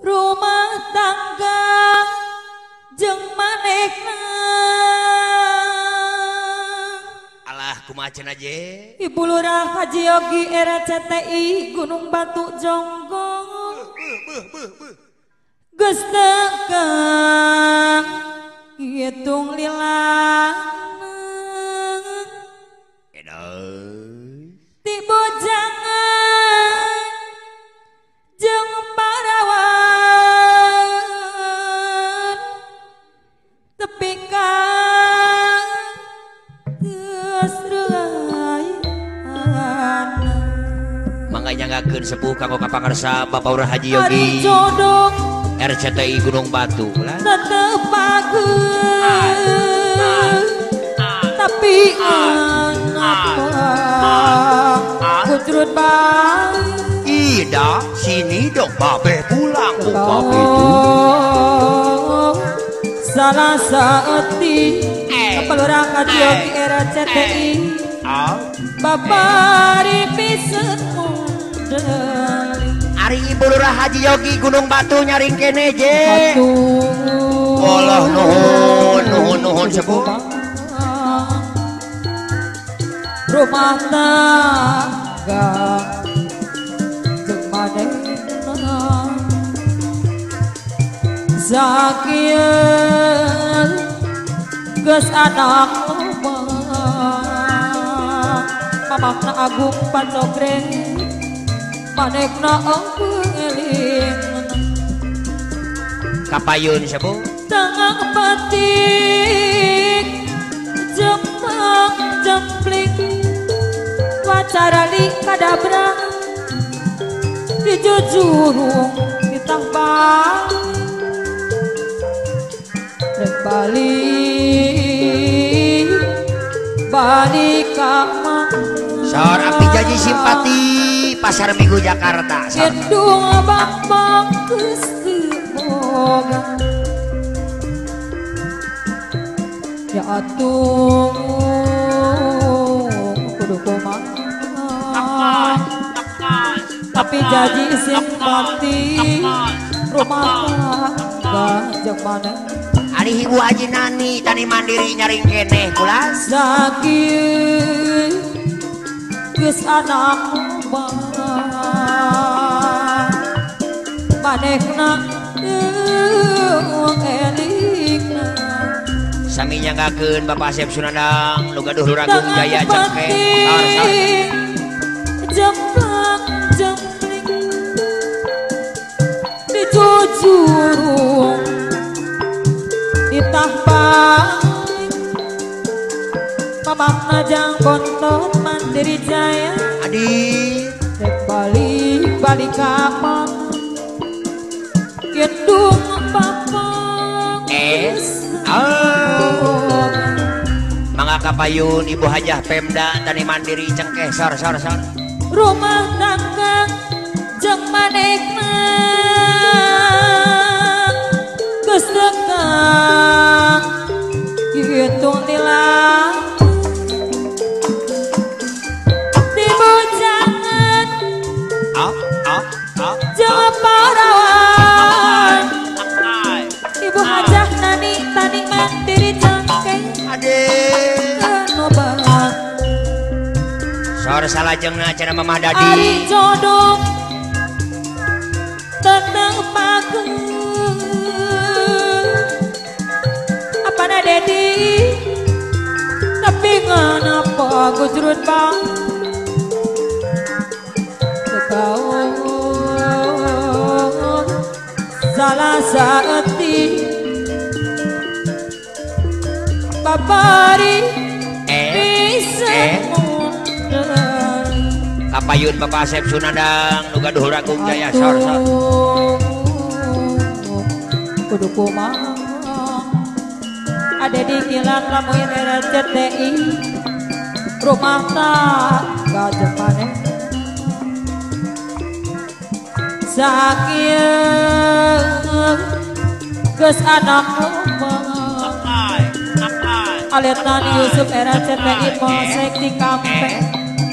rumah tangga jeung manehna alah kumaha cenah je Ibu Lurah Haji Yogi RCTI Gunung Batu Jonggong geus tegang hitung lilana ti bojangan jeung parawan tepi ka geus reuayan mangga nyanggakeun sepuh kanggo kapangarsa Bapak Lurah Haji Yogi RCTI Gunung Batu lah tetepakeun tapi kenapa kutrut baik Ida sini dong babe pulang ku babe itu salah saeutik Bapak Lurah Haji Yogi RCTI babari piseun Ari Ibu Lurah Haji Yogi Gunung Batu nyaring kene je Allah nuhun sepuh rumah tangga jeung manehna zakieun geus anak loba mamahna Agung Pacogreng manehna eling kapayun sepuh tengah petik jempang jemplik wacara li kadabra di jujurung ditambah rek balik kamar saur api janji simpati pasar Minggu Jakarta gedung abang geus boga ya atuh kudu kumaha tapi janji simpati rumah tangga jeung maneh ari Ibu Haji Nani tani mandiri nyaring keneh kulas zakieun geus anak loba manehna elingna sami nyanggakeun Bapak Asep Sunandang nu gaduh Luragung Jaya Cengkeh jemplang jempling di jujurung ditambah mamahna jang bontot mandiri jaya adi rek balik kamar gedung bapak mangga kapayun Ibu Hajah Pemda tani mandiri Cengkeh sor rumah tangga jeung manehna geus tegang hitung lilana di bojangan jeung parawan Ibu Hajah Nani tani mandiri Cengkeh ade kenobat sor salajengna cenah Mamah Dadi ari jodoh tetepakeun apana Dedi tapi nganapa gujrut bang tekaun salah saeutik babari kapayun Bapak Asep Sunandang nu gaduh Luragung Jaya sor kudu kumaha ada di kilat lamun RCTI rumah tangga jeung maneh sakieun geus anak loba Aletna Yusuf RCTI Polsek di Kampeng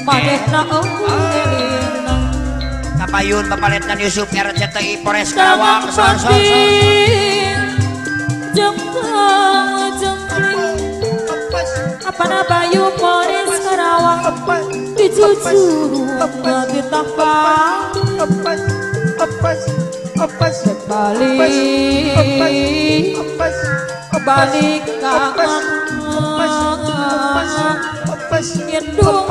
manehna elingna Payun Bapak Letnan Yusuf RCTI Polres Karawang apa na Bayu Polres Karawang dijujur ditapang balik kangen indung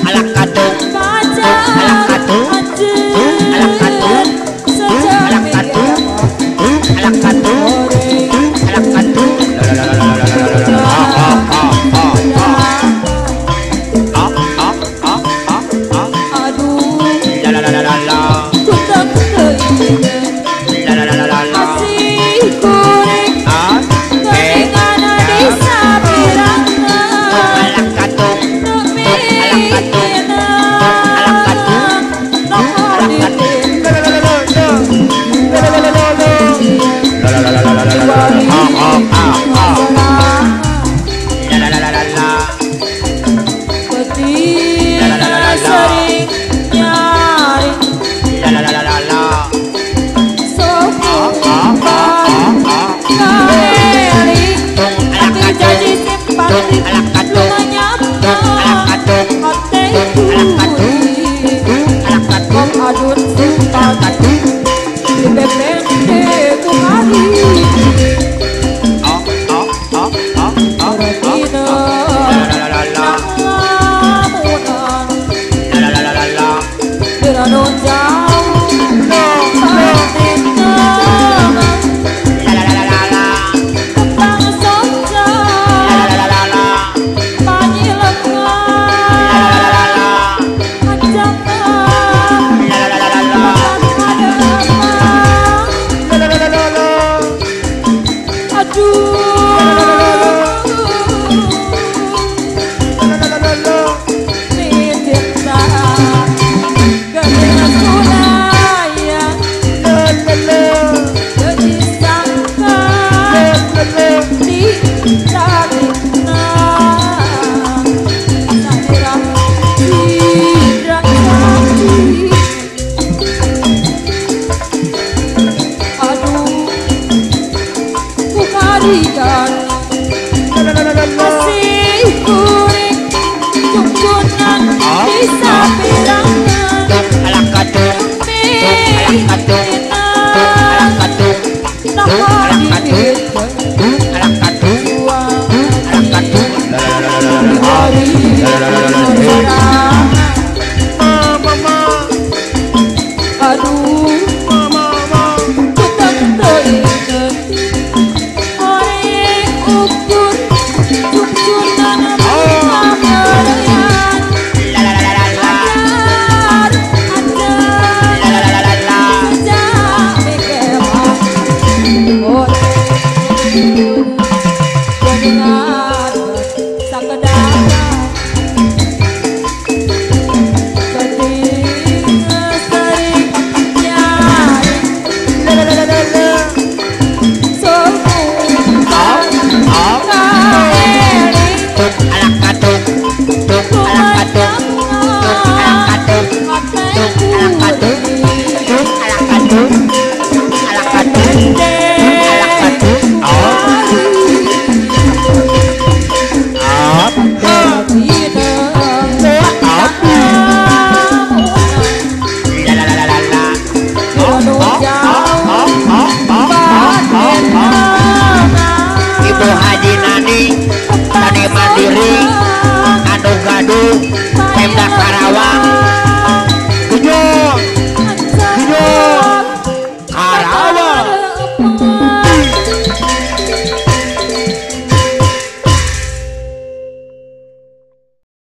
Alak katung